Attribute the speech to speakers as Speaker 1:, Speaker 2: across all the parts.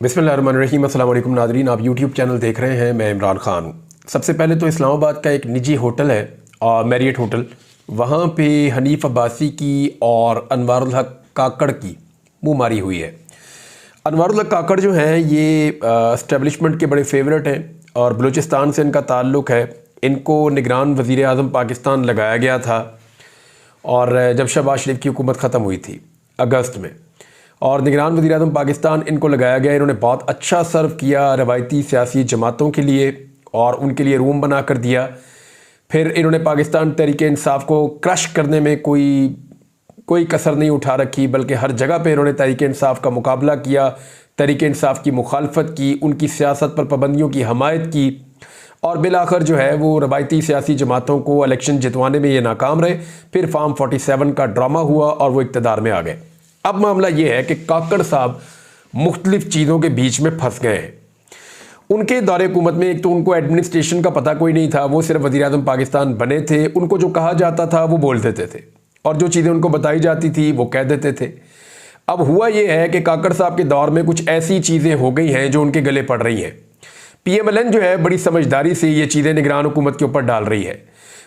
Speaker 1: बिस्मिल्लाहिर्रहमानिर्रहीम। अस्सलाम वालेकुम नाज़रीन, आप यूट्यूब चैनल देख रहे हैं। मैं इमरान खान। सबसे पहले तो इस्लामाबाद का एक निजी होटल है मैरियट होटल, वहाँ पे हनीफ अब्बासी की और अनवारुल हक काकड़ की मुँह मारी हुई है। अनवारुल हक काकड़ जो हैं ये इस्टेब्लिशमेंट के बड़े फेवरेट हैं और बलूचिस्तान से इनका ताल्लुक़ है। इनको निगरान वज़ीर आज़म पाकिस्तान लगाया गया था और जब शहबाज शरीफ की हुकूमत ख़त्म हुई थी अगस्त में, और निगरान वज़ीर आज़म पाकिस्तान इनको लगाया गया। इन्होंने बहुत अच्छा सर्व किया रवायती सियासी जमातों के लिए और उनके लिए रूम बना कर दिया। फिर इन्होंने पाकिस्तान तहरीक इंसाफ को क्रश करने में कोई कसर नहीं उठा रखी, बल्कि हर जगह पे इन्होंने तहरीक इंसाफ का मुकाबला किया, तहरीक इंसाफ की मुखालफत की, उनकी सियासत पर पाबंदियों की हमायत की और बिलाखिर जो है वो रवायती सियासी जमातों को इलेक्शन जितवाने में ये नाकाम रहे। फिर फार्म 47 का ड्रामा हुआ और वो इक़्तिदार में आ गए। अब मामला ये है कि काकड़ साहब मुख्तलिफ चीज़ों के बीच में फंस गए हैं। उनके दौरे हुकूमत में एक तो उनको एडमिनिस्ट्रेशन का पता कोई नहीं था, वो सिर्फ वज़ीर आज़म पाकिस्तान बने थे। उनको जो कहा जाता था वो बोल देते थे और जो चीज़ें उनको बताई जाती थी वो कह देते थे। अब हुआ ये है कि काकड़ साहब के दौर में कुछ ऐसी चीज़ें हो गई हैं जो उनके गले पड़ रही हैं। PMLN जो है बड़ी समझदारी से ये चीज़ें निगरान हुकूमत के ऊपर डाल रही है।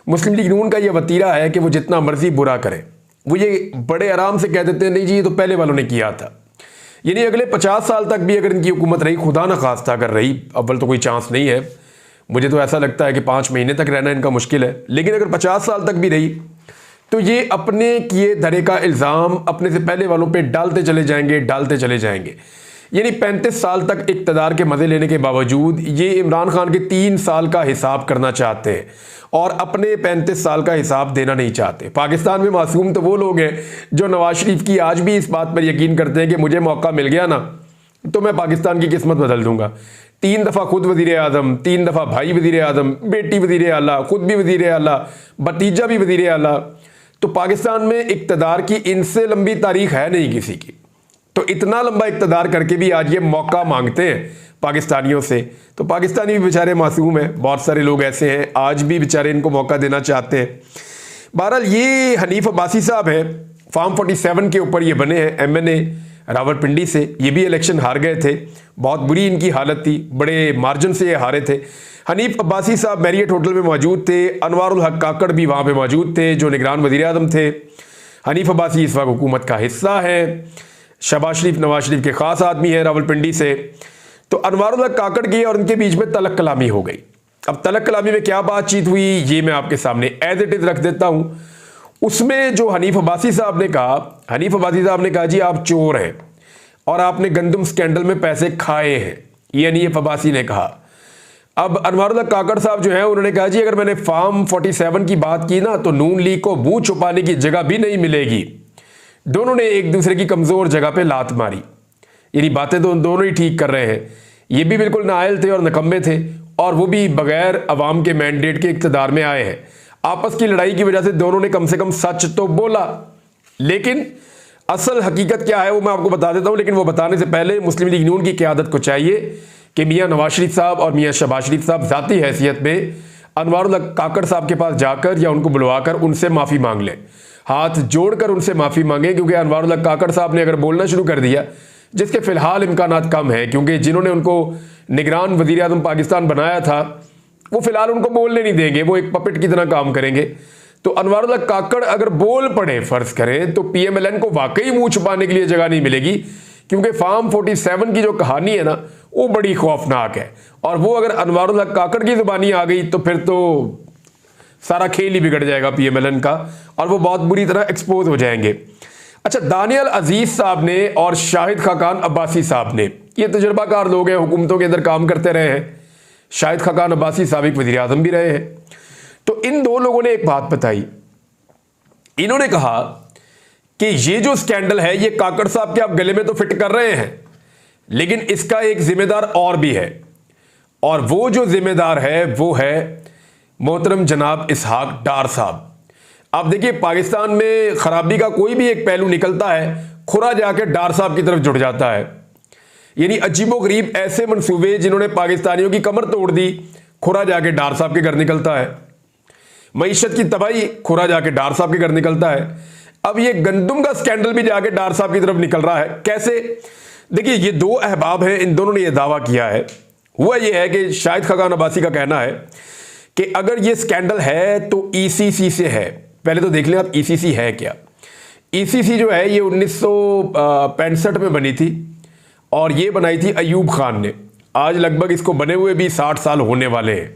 Speaker 1: मुस्लिम लीग नून का ये वतीरा है कि वो जितना मर्जी बुरा करें, वो ये बड़े आराम से कह देते हैं नहीं जी ये तो पहले वालों ने किया था। यानी अगले 50 साल तक भी अगर इनकी हुकूमत रही, खुदा न खास्ता अगर रही, अव्वल तो कोई चांस नहीं है, मुझे तो ऐसा लगता है कि 5 महीने तक रहना इनका मुश्किल है, लेकिन अगर 50 साल तक भी रही तो ये अपने किए धरे का इल्ज़ाम अपने से पहले वालों पे डालते चले जाएंगे। यानी 35 साल तक इक़्तिदार के मज़े लेने के बावजूद ये इमरान खान के 3 साल का हिसाब करना चाहते हैं और अपने 35 साल का हिसाब देना नहीं चाहते। पाकिस्तान में मासूम तो वो लोग हैं जो नवाज शरीफ की आज भी इस बात पर यकीन करते हैं कि मुझे मौका मिल गया ना तो मैं पाकिस्तान की किस्मत बदल दूंगा। 3 दफ़ा खुद वज़ीर आज़म, 3 दफ़ा भाई वज़ीर आज़म, बेटी वज़ीर आला, खुद भी वज़ीर आला, भतीजा भी वज़ीर आला। तो पाकिस्तान में इक़्तिदार की इनसे लंबी तारीख है नहीं किसी की। तो इतना लंबा इक़्तिदार करके भी आज ये मौका मांगते हैं पाकिस्तानियों से। तो पाकिस्तानी भी बेचारे मासूम हैं, बहुत सारे लोग ऐसे हैं आज भी बेचारे इनको मौका देना चाहते हैं। बहरहाल ये हनीफ अब्बासी साहब हैं, फार्म 47 के ऊपर ये बने हैं MNA रावलपिंडी से। ये भी इलेक्शन हार गए थे, बहुत बुरी इनकी हालत थी, बड़े मार्जिन से ये हारे थे। हनीफ अब्बासी साहब मैरियट होटल में मौजूद थे, अनवारुल हक काकड़ भी वहाँ पर मौजूद थे जो निगरान वज़ीर आज़म थे। हनीफ अब्बासी इस वक्त हुकूमत का हिस्सा है, शहबाज शरीफ नवाज शरीफ के ख़ास आदमी हैं रावलपिंडी से। तो अनवारुल हक काकड़ की और उनके बीच में तलक कलामी हो गई। अब तलक कलामी में क्या बातचीत हुई ये मैं आपके सामने एज इट इज़ रख देता हूँ। उसमें जो हनीफ अब्बासी साहब ने कहा जी आप चोर हैं और आपने गंदम स्कैंडल में पैसे खाए हैं, ये हनीफ अब्बासी ने कहा। अब अनवारुल हक काकड़ साहब जो है उन्होंने कहा जी अगर मैंने फार्म 47 की बात की ना तो नून लीग को मुंह छुपाने की जगह भी नहीं मिलेगी। दोनों ने एक दूसरे की कमज़ोर जगह पे लात मारी, यानी बातें तो दोनों ही ठीक कर रहे हैं। ये भी बिल्कुल नाअहल थे और निकम्मे थे और वो भी बगैर अवाम के मैंडेट के इक़्तिदार में आए हैं। आपस की लड़ाई की वजह से दोनों ने कम से कम सच तो बोला, लेकिन असल हकीकत क्या है वो मैं आपको बता देता हूँ। लेकिन वो बताने से पहले मुस्लिम लीग नून की क़यादत को चाहिए कि मियाँ नवाज शरीफ साहब और मियाँ शहबाज शरीफ साहब ज़ाती हैसियत में अनवारुल हक काकड़ साहब के पास जाकर या उनको बुलवाकर उनसे माफ़ी मांग लें, हाथ जोड़कर उनसे माफ़ी मांगे। क्योंकि अनवारुल हक काकड़ साहब ने अगर बोलना शुरू कर दिया, जिसके फ़िलहाल इम्कानात कम है क्योंकि जिन्होंने उनको निगरान वज़ीर आज़म पाकिस्तान बनाया था वो फ़िलहाल उनको बोलने नहीं देंगे, वो एक पपेट की तरह काम करेंगे। तो अनवारुल हक काकड़ अगर बोल पड़े फ़र्ज़ करें तो PMLN को वाकई मुँह छुपाने के लिए जगह नहीं मिलेगी, क्योंकि फार्म 47 की जो कहानी है ना वो बड़ी खौफनाक है। और वो अगर अनवारुल हक काकड़ की ज़ुबानी आ गई तो फिर तो सारा खेल ही बिगड़ जाएगा PMLN का और वो बहुत बुरी तरह एक्सपोज हो जाएंगे। अच्छा, दानियल अजीज साहब ने और शाहिद खाकान अब्बासी साहब ने, ये तजुर्बाकार लोग हैं, हुकूमतों के अंदर काम करते रहे हैं। शाहिद खाकान अब्बासी साबिक वज़ीर आज़म भी रहे हैं। तो इन दो लोगों ने एक बात बताई, इन्होंने कहा कि ये जो स्कैंडल है ये काकड़ साहब के आप गले में तो फिट कर रहे हैं, लेकिन इसका एक जिम्मेदार और भी है, और वो जो जिम्मेदार है वो है मोहतरम जनाब इसहाक डार साहब। आप देखिए पाकिस्तान में खराबी का कोई भी एक पहलू निकलता है, खुरा जाके डार साहब की तरफ जुड़ जाता है। यानी अजीबोगरीब ऐसे मंसूबे जिन्होंने पाकिस्तानियों की कमर तोड़ दी, खुरा जाके डार साहब के घर निकलता है। मईशत की तबाही, खुरा जाके डार साहब के घर निकलता है। अब ये गंदम का स्कैंडल भी जाके डार साहब की तरफ निकल रहा है। कैसे? देखिए, ये दो अहबाब हैं, इन दोनों ने यह दावा किया है। हुआ यह है कि शाहिद खकान अब्बासी का कहना है कि अगर ये स्कैंडल है तो ईसीसी से है। पहले तो देख लें आप ईसीसी है क्या। ईसीसी जो है ये 1965 में बनी थी और ये बनाई थी अयूब खान ने। आज लगभग इसको बने हुए भी 60 साल होने वाले हैं।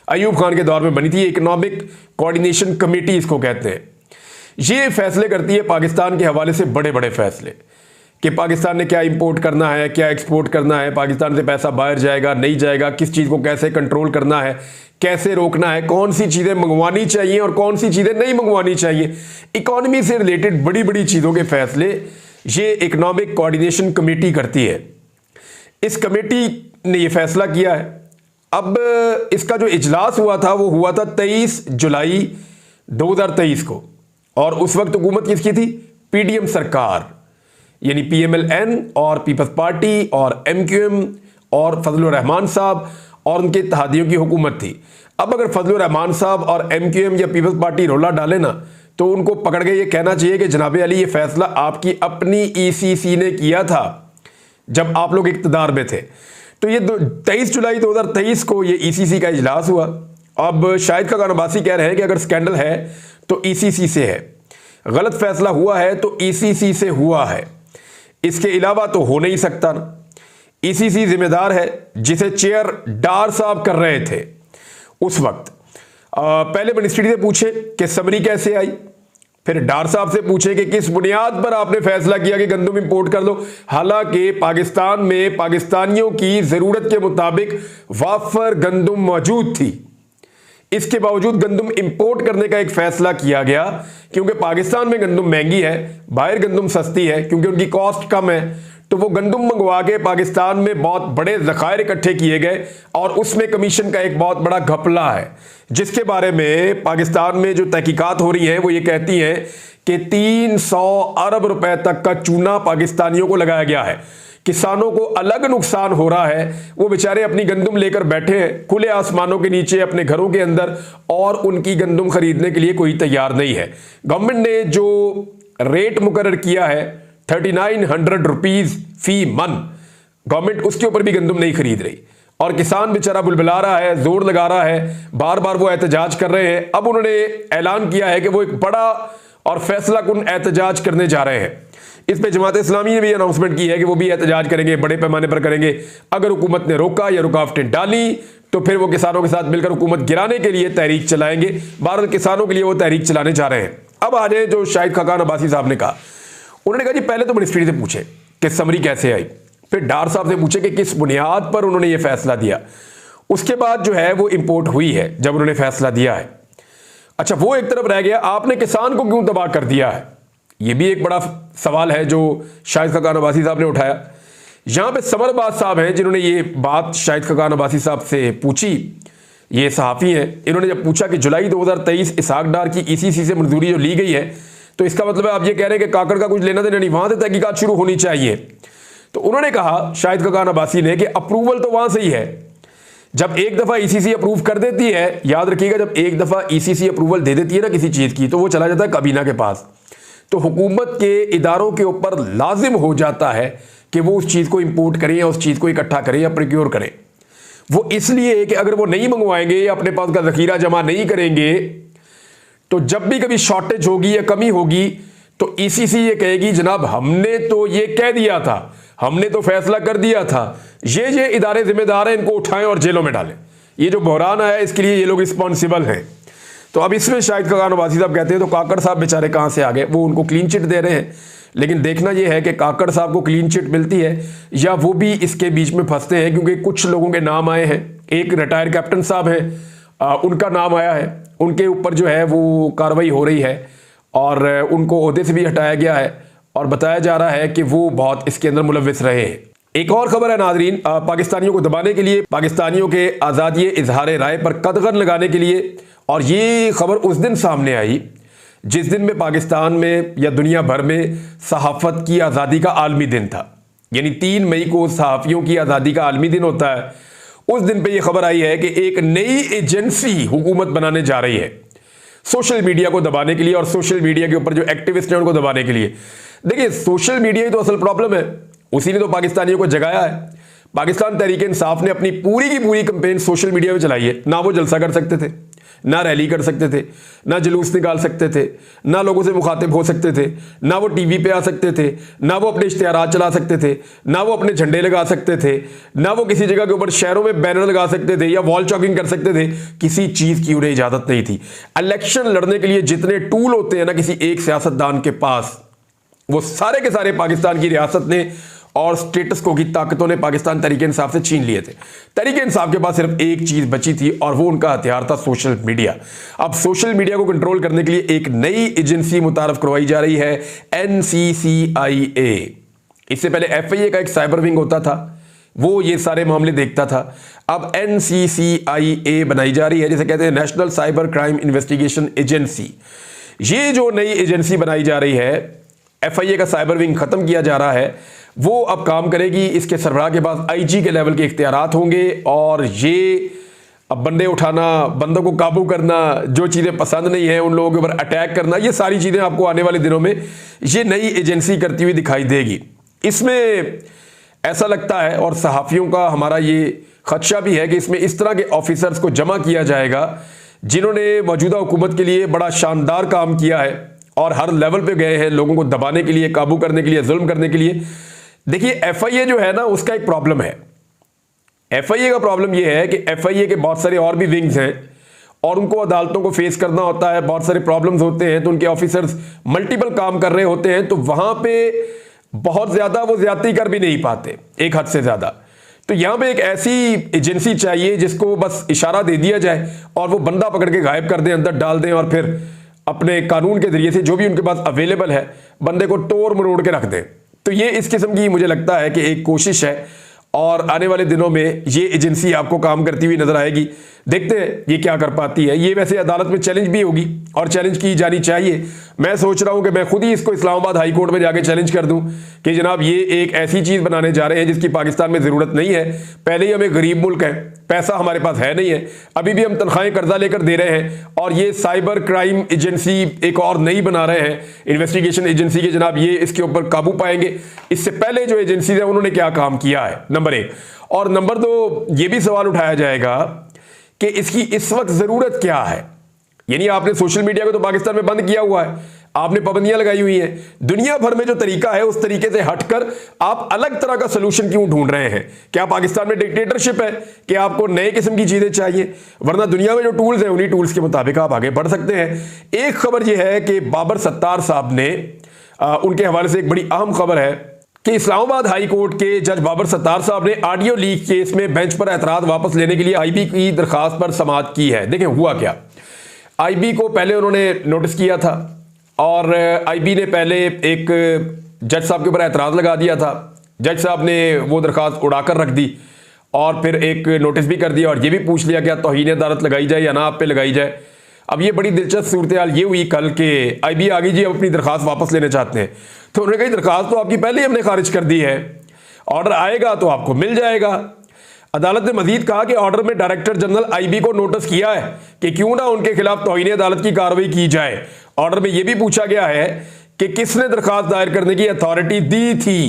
Speaker 1: अयूब खान के दौर में बनी थी। इकोनॉमिक कोऑर्डिनेशन कमेटी इसको कहते हैं। ये फैसले करती है पाकिस्तान के हवाले से बड़े बड़े फैसले कि पाकिस्तान ने क्या इंपोर्ट करना है, क्या एक्सपोर्ट करना है, पाकिस्तान से पैसा बाहर जाएगा नहीं जाएगा, किस चीज़ को कैसे कंट्रोल करना है, कैसे रोकना है, कौन सी चीज़ें मंगवानी चाहिए और कौन सी चीज़ें नहीं मंगवानी चाहिए। इकोनॉमी से रिलेटेड बड़ी बड़ी चीज़ों के फैसले ये इकोनॉमिक कोऑर्डिनेशन कमेटी करती है। इस कमेटी ने ये फैसला किया है। अब इसका जो इजलास हुआ था वो हुआ था 23 जुलाई 2023 को और उस वक्त हुकूमत किसकी थी? पीडीएम सरकार, यानी पीएमएलएन और पीपल्स पार्टी और एमक्यूएम और फजलुर रहमान साहब और उनके इत्तेहादियों की हुकूमत थी। अब अगर फजलुर रहमान साहब और एमक्यूएम या पीपल्स पार्टी रोला डाले ना तो उनको पकड़ के ये कहना चाहिए कि जनाब अली ये फैसला आपकी अपनी ईसीसी ने किया था जब आप लोग इक्तदार में थे। तो ये 23 जुलाई 2023 को ये ईसीसी का इजलास हुआ। अब शाहिद खकान अब्बासी कह रहे हैं कि अगर स्कैंडल है तो ईसीसी से है, गलत फैसला हुआ है तो ईसीसी से हुआ है, इसके अलावा तो हो नहीं सकता ना। ईसीसी जिम्मेदार है, जिसे चेयर डार साहब कर रहे थे उस वक्त। पहले मिनिस्ट्री से पूछे कि समरी कैसे आई, फिर डार साहब से पूछे कि किस बुनियाद पर आपने फैसला किया कि गंदम इंपोर्ट कर लो, हालांकि पाकिस्तान में पाकिस्तानियों की जरूरत के मुताबिक वाफर गंदम मौजूद थी। इसके बावजूद गंदम इंपोर्ट करने का एक फैसला किया गया क्योंकि पाकिस्तान में गंदम महंगी है, बाहर गंदम सस्ती है क्योंकि उनकी कॉस्ट कम है। तो वो गंदम मंगवा के पाकिस्तान में बहुत बड़े ज़खायर इकट्ठे किए गए और उसमें कमीशन का एक बहुत बड़ा घपला है, जिसके बारे में पाकिस्तान में जो तहकीकात हो रही हैं वो ये कहती हैं कि 300 अरब रुपए तक का चूना पाकिस्तानियों को लगाया गया है। किसानों को अलग नुकसान हो रहा है, वो बेचारे अपनी गंदम लेकर बैठे हैं खुले आसमानों के नीचे अपने घरों के अंदर और उनकी गंदम खरीदने के लिए कोई तैयार नहीं है। गवर्नमेंट ने जो रेट मुकर्रर किया है 3900 रुपीज फी मन, गवर्नमेंट उसके ऊपर भी गंदम नहीं खरीद रही और किसान बेचारा बुलबुला रहा है, जोर लगा रहा है, बार बार वो एहतजाज कर रहे हैं। अब उन्होंने ऐलान किया है कि वो एक बड़ा और फैसला कुन एहतजाज करने जा रहे हैं। इस पे जमात इस्लामी ने भी अनाउंसमेंट की है कि वो भी एहतजाज करेंगे, बड़े पैमाने पर करेंगे। अगर हुकूमत ने रोका या रुकावटें डाली तो फिर वो किसानों के साथ मिलकर हुकूमत गिराने के लिए तहरीक चलाएंगे। बहरहाल किसानों के लिए वो तहरीक चलाने जा रहे हैं। अब आ जाए जो शाहिद खकान अब्बासी साहब ने कहा, उन्होंने कहा जी पहले तो मिनिस्ट्री से पूछे कि समरी कैसे आई, फिर डार साहब से पूछे कि किस बुनियाद पर उन्होंने ये फैसला दिया, उसके बाद जो है वो इंपोर्ट हुई है जब उन्होंने फैसला दिया है। अच्छा, वो एक तरफ रह गया, आपने किसान को क्यों तबाह कर दिया है, ये भी एक बड़ा सवाल है जो शाहिद खकान अब्बासी साहब ने उठाया। यहां पे समर अब्बास साहब हैं जिन्होंने ये बात शाहिद खकान अब्बासी साहब से पूछी। ये सहाफ़ी हैं, इन्होंने जब पूछा कि जुलाई 2023 इसहाक डार की ईसीसी से मंजूरी जो ली गई है तो इसका मतलब है आप ये कह रहे हैं कि काकड़ का कुछ लेना देना नहीं, वहां से तहकीकात शुरू होनी चाहिए। तो उन्होंने कहा शाहिद खकान अब्बासी ने कि अप्रूवल तो वहां से ही है। जब एक दफा ईसीसी अप्रूव कर देती है, याद रखिएगा, जब एक दफा ईसीसी अप्रूवल दे देती है ना किसी चीज की तो वो चला जाता है काबीना के पास। तो हुकूमत के इदारों के ऊपर लाजिम हो जाता है कि वो उस चीज को इंपोर्ट करें या उस चीज को इकट्ठा करें या प्रोक्योर करें। वो इसलिए कि अगर वो नहीं मंगवाएंगे या अपने पास का जखीरा जमा नहीं करेंगे तो जब भी कभी शॉर्टेज होगी या कमी होगी तो ईसीसी ये कहेगी जनाब हमने तो ये कह दिया था, हमने तो फैसला कर दिया था, ये इदारे जिम्मेदार हैं, इनको उठाएं और जेलों में डालें। ये जो बहरान आया इसके लिए ये लोग रिस्पॉन्सिबल हैं। तो अब इसमें शाहिद खकान अब्बासी साहब कहते हैं तो काकड़ साहब बेचारे कहां से आ गए, वो उनको क्लीन चिट दे रहे हैं। लेकिन देखना यह है कि काकड़ साहब को क्लीन चिट मिलती है या वो भी इसके बीच में फंसते हैं, क्योंकि कुछ लोगों के नाम आए हैं। एक रिटायर्ड कैप्टन साहब हैं, उनका नाम आया है, उनके ऊपर जो है वो कार्रवाई हो रही है और उनको ओहदे से भी हटाया गया है और बताया जा रहा है कि वो बहुत इसके अंदर मुलविस रहे हैं। एक और खबर है नाजरीन, पाकिस्तानियों को दबाने के लिए, पाकिस्तानियों के आज़ादी इजहार राय पर कदगन लगाने के लिए, और ये खबर उस दिन सामने आई जिस दिन में पाकिस्तान में या दुनिया भर में सहाफ़त की आज़ादी का आलमी दिन था। यानी 3 मई को सहाफ़ियों की आज़ादी का आलमी दिन होता है। उस दिन पे ये खबर आई है कि एक नई एजेंसी हुकूमत बनाने जा रही है सोशल मीडिया को दबाने के लिए और सोशल मीडिया के ऊपर जो एक्टिविस्ट हैं उनको दबाने के लिए। देखिए, सोशल मीडिया ही तो असल प्रॉब्लम है। उसी ने तो पाकिस्तानियों को जगाया है। पाकिस्तान तहरीक इंसाफ ने अपनी पूरी की पूरी कैंपेन सोशल मीडिया में चलाई है। ना वो जलसा कर सकते थे, ना रैली कर सकते थे, ना जुलूस निकाल सकते थे, ना लोगों से मुखातिब हो सकते थे, ना वो टीवी पे आ सकते थे, ना वो अपने इश्तिहारात चला सकते थे, ना वो अपने झंडे लगा सकते थे, ना वो किसी जगह के ऊपर शहरों में बैनर लगा सकते थे या वॉल चॉकिंग कर सकते थे। किसी चीज की उन्हें इजाजत नहीं थी। इलेक्शन लड़ने के लिए जितने टूल होते हैं ना किसी एक सियासतदान के पास, वो सारे के सारे पाकिस्तान की रियासत ने और स्टेटस को की ताकतों ने पाकिस्तान तहरीक इंसाफ से छीन लिए थे। तहरीक इंसाफ के पास सिर्फ एक चीज बची थी और वो उनका हथियार था सोशल मीडिया। अब सोशल मीडिया को कंट्रोल करने के लिए एक नई एजेंसी मुतारफ करवाई जा रही है, NCCIA। इससे पहले FIA का एक साइबर विंग होता था, वो ये सारे मामले देखता था। अब NCCIA बनाई जा रही है, जिसे कहते हैं national cyber crime investigation agency. ये जो नई एजेंसी बनाई जा रही है, FIA का साइबर विंग खत्म किया जा रहा है, वो अब काम करेगी। इसके सरबराह के पास IG के लेवल के इख्तियारात होंगे और ये अब बंदे उठाना, बंदों को काबू करना, जो चीज़ें पसंद नहीं है उन लोगों के ऊपर अटैक करना, ये सारी चीज़ें आपको आने वाले दिनों में ये नई एजेंसी करती हुई दिखाई देगी। इसमें ऐसा लगता है और सहाफ़ियों का हमारा ये खदशा भी है कि इसमें इस तरह के ऑफिसर्स को जमा किया जाएगा जिन्होंने मौजूदा हुकूमत के लिए बड़ा शानदार काम किया है और हर लेवल पे गए हैं लोगों को दबाने के लिए, काबू करने के लिए, जुल्म करने के लिए। देखिए FIA जो है ना, उसका एक प्रॉब्लम है। FIA का प्रॉब्लम यह है कि FIA के बहुत सारे और भी विंग्स हैं और उनको अदालतों को फेस करना होता है, बहुत सारे प्रॉब्लम्स होते हैं, तो उनके ऑफिसर्स मल्टीपल काम कर रहे होते हैं, तो वहां पे बहुत ज्यादा वो ज्यादती कर भी नहीं पाते, एक हद से ज्यादा। तो यहां पे एक ऐसी एजेंसी चाहिए जिसको बस इशारा दे दिया जाए और वो बंदा पकड़ के गायब कर दें, अंदर डाल दें और फिर अपने कानून के जरिए से जो भी उनके पास अवेलेबल है बंदे को तोड़ मरोड़ के रख दें। तो ये इस किस्म की मुझे लगता है कि एक कोशिश है और आने वाले दिनों में ये एजेंसी आपको काम करती हुई नजर आएगी। देखते हैं ये क्या कर पाती है। ये वैसे अदालत में चैलेंज भी होगी और चैलेंज की जानी चाहिए। मैं सोच रहा हूं कि मैं खुद ही इसको इस्लामाबाद हाई कोर्ट में जाके चैलेंज कर दूं कि जनाब ये एक ऐसी चीज बनाने जा रहे हैं जिसकी पाकिस्तान में जरूरत नहीं है। पहले ही हमें गरीब मुल्क है, पैसा हमारे पास है नहीं है, अभी भी हम तनख्वाहें कर्जा लेकर दे रहे हैं और ये साइबर क्राइम एजेंसी एक और नई बना रहे हैं, इन्वेस्टिगेशन एजेंसी के जनाब ये इसके ऊपर काबू पाएंगे। इससे पहले जो एजेंसीज है उन्होंने क्या काम किया है, नंबर 1। और नंबर 2, ये भी सवाल उठाया जाएगा कि इसकी इस वक्त जरूरत क्या है। यानी आपने सोशल मीडिया को तो पाकिस्तान में बंद किया हुआ है, आपने पाबंदियां लगाई हुई हैं, दुनिया भर में जो तरीका है उस तरीके से हटकर आप अलग तरह का सोल्यूशन क्यों ढूंढ रहे हैं? क्या पाकिस्तान में डिक्टेटरशिप है कि आपको नए किस्म की चीजें चाहिए? वरना दुनिया में जो टूल्स हैं उन्हीं टूल्स के मुताबिक आप आगे बढ़ सकते हैं। एक खबर यह है कि बाबर सत्तार साहब ने, उनके हवाले से एक बड़ी अहम खबर है कि इस्लामाबाद हाई कोर्ट के जज बाबर सत्तार साहब ने ऑडियो लीक केस में बेंच पर एतराज वापस लेने के लिए IB की दरखास्त पर समाअत की है। देखें हुआ क्या, IB को पहले उन्होंने नोटिस किया था और IB ने पहले एक जज साहब के ऊपर एतराज लगा दिया था। जज साहब ने वो दरखास्त उड़ाकर रख दी और फिर एक नोटिस भी कर दिया और ये भी पूछ लिया क्या तौहीन अदालत लगाई जाए या ना आप पे लगाई जाए। अब ये बड़ी दिलचस्प सूरत हाल ये हुई कल के IB आ गई जी अब अपनी दरखास्त वापस लेना चाहते हैं, तो उन्होंने कही दरखास्त तो आपकी पहले ही हमने खारिज कर दी है, ऑर्डर आएगा तो आपको मिल जाएगा। अदालत ने मजीद कहा कि ऑर्डर में डायरेक्टर जनरल IB को नोटिस किया है कि क्यों ना उनके खिलाफ तौहीन अदालत की कार्रवाई की जाए। ऑर्डर में यह भी पूछा गया है कि किसने दरखास्त दायर करने की अथॉरिटी दी थी।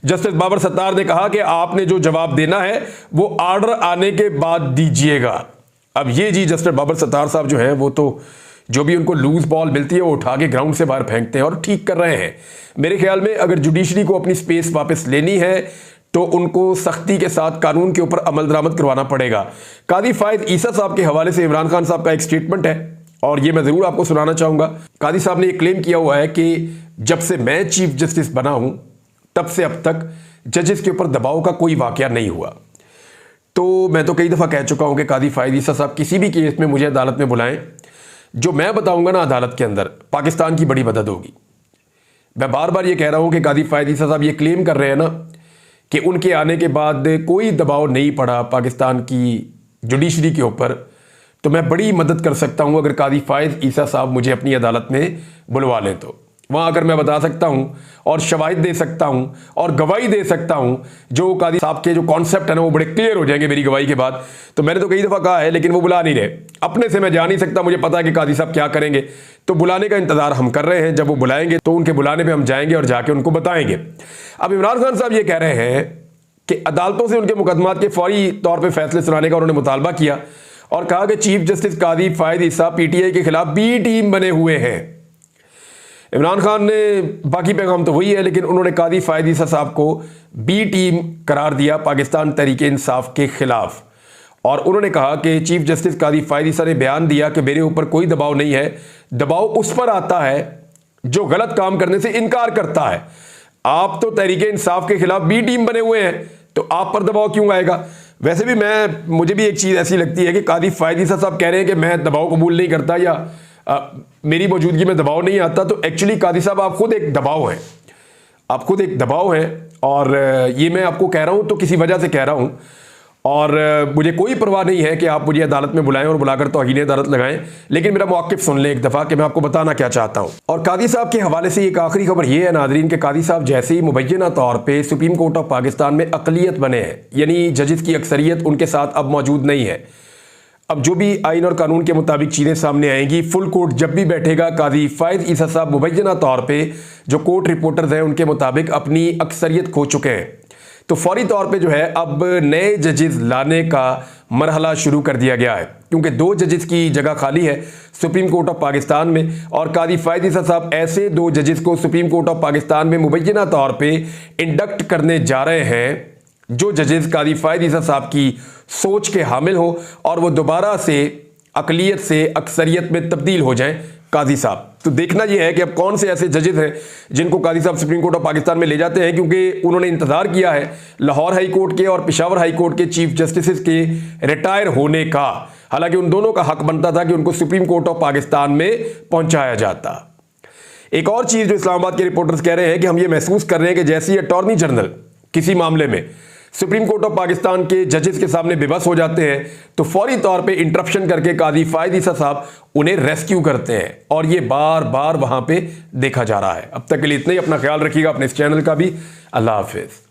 Speaker 1: जस्टिस बाबर सत्तार ने कहा कि आपने जो जवाब देना है वो ऑर्डर आने के बाद दीजिएगा। अब ये जी जस्टिस बाबर सत्तार साहब जो हैं वो तो जो भी उनको लूज बॉल मिलती है वो उठा के ग्राउंड से बाहर फेंकते हैं और ठीक कर रहे हैं। मेरे ख्याल में अगर जुडिशरी को अपनी स्पेस वापस लेनी है तो उनको सख्ती के साथ कानून के ऊपर अमल दरामद करवाना पड़ेगा। कादी फायद ईसा साहब के हवाले से इमरान खान साहब का एक स्टेटमेंट है और ये मैं जरूर आपको सुनाना चाहूंगा। कादी साहब ने यह क्लेम किया हुआ है कि जब से मैं चीफ जस्टिस बना हूं तब से अब तक जजेस के ऊपर दबाव का कोई वाकया नहीं हुआ। तो मैं तो कई दफ़ा कह चुका हूं कि कादी फायद ईसा साहब किसी भी केस में मुझे अदालत में बुलाएं, जो मैं बताऊंगा ना अदालत के अंदर पाकिस्तान की बड़ी मदद होगी। मैं बार बार ये कह रहा हूं कि कादी फायद ईसा साहब ये क्लेम कर रहे हैं ना कि उनके आने के बाद कोई दबाव नहीं पड़ा पाकिस्तान की जुडिशरी के ऊपर, तो मैं बड़ी मदद कर सकता हूं अगर कादी फायद ईसा साहब मुझे अपनी अदालत में बुलवा लें। तो वहां आकर मैं बता सकता हूं और शवाहिद दे सकता हूं और गवाही दे सकता हूं, जो कादी साहब के जो कॉन्सेप्ट है ना वो बड़े क्लियर हो जाएंगे मेरी गवाही के बाद। तो मैंने तो कई दफा कहा है, लेकिन वो बुला नहीं रहे। अपने से मैं जा नहीं सकता, मुझे पता है कि कादी साहब क्या करेंगे, तो बुलाने का इंतजार हम कर रहे हैं। जब वो बुलाएंगे तो उनके बुलाने पर हम जाएंगे और जाके उनको बताएंगे। अब इमरान खान साहब ये कह रहे हैं कि अदालतों से उनके मुकदमात के फौरी तौर पर फैसले सुनाने का उन्होंने मुतालबा किया और कहा कि चीफ जस्टिस कादी फायद ईसा पीटीआई के खिलाफ बी टीम बने हुए हैं। इमरान खान ने बाकी पैगाम तो वही है, लेकिन उन्होंने कादी फायद ईसा साहब को बी टीम करार दिया पाकिस्तान तहरीक इंसाफ के खिलाफ। और उन्होंने कहा कि चीफ जस्टिस कादी फायद ईसा ने बयान दिया कि मेरे ऊपर कोई दबाव नहीं है, दबाव उस पर आता है जो गलत काम करने से इनकार करता है। आप तो तहरीक इंसाफ के खिलाफ बी टीम बने हुए हैं, तो आप पर दबाव क्यों आएगा। वैसे भी मुझे भी एक चीज़ ऐसी लगती है कि कादी फायद ईसा साहब कह रहे हैं कि मैं दबाव कबूल नहीं करता या मेरी मौजूदगी में दबाव नहीं आता, तो एक्चुअली कादी साहब आप खुद एक दबाव हैं, आप खुद एक दबाव हैं। और ये मैं आपको कह रहा हूँ तो किसी वजह से कह रहा हूँ, और मुझे कोई परवाह नहीं है कि आप मुझे अदालत में बुलाएं और बुलाकर तौहीन अदालत लगाएं, लेकिन मेरा मौक़िफ़ सुन लें एक दफ़ा कि मैं आपको बताना क्या चाहता हूँ। और कादी साहब के हवाले से एक आखिरी खबर ये है नादरीन कि कादी साहब जैसे ही मुबैना तौर पे सुप्रीम कोर्ट ऑफ पाकिस्तान में अक़लियत बने हैं, यानी जजेस की अक्सरियत उनके साथ अब मौजूद नहीं है। अब जो भी आइन और कानून के मुताबिक चीज़ें सामने आएंगी, फुल कोर्ट जब भी बैठेगा, कादी फायद ईसा साहब मुबैना तौर पर जो कोर्ट रिपोर्टर्स हैं उनके मुताबिक अपनी अक्सरियत खो चुके हैं, तो फौरी तौर पे जो है अब नए जजेस लाने का मरहला शुरू कर दिया गया है, क्योंकि 2 जजेस की जगह खाली है सुप्रीम कोर्ट ऑफ पाकिस्तान में। और कादी फायद ईसा साहब ऐसे 2 जजेस को सुप्रीम कोर्ट ऑफ पाकिस्तान में मुबैना तौर पे इंडक्ट करने जा रहे हैं, जो जजेस कादी फायद ईसा साहब की सोच के हामिल हो और वो दोबारा से अक़लियत से अक्सरियत में तब्दील हो जाएं कादी साहब। तो देखना यह है कि अब कौन से ऐसे जजेस हैं जिनको कादी साहब सुप्रीम कोर्ट ऑफ पाकिस्तान में ले जाते हैं, क्योंकि उन्होंने इंतजार किया है लाहौर हाई कोर्ट के और पेशावर हाई कोर्ट के चीफ जस्टिस के रिटायर होने का। हालांकि उन दोनों का हक बनता था कि उनको सुप्रीम कोर्ट ऑफ पाकिस्तान में पहुंचाया जाता। एक और चीज जो इस्लामाबाद के रिपोर्टर्स कह रहे हैं कि हम ये महसूस कर रहे हैं कि जैसे ही अटॉर्नी जनरल किसी मामले में सुप्रीम कोर्ट ऑफ पाकिस्तान के जजेस के सामने बेबस हो जाते हैं, तो फौरी तौर पे इंटरप्शन करके कादी फायद ईसा साहब उन्हें रेस्क्यू करते हैं, और ये बार बार वहां पे देखा जा रहा है। अब तक के लिए इतना ही। अपना ख्याल रखिएगा, अपने इस चैनल का भी। अल्लाह हाफिज।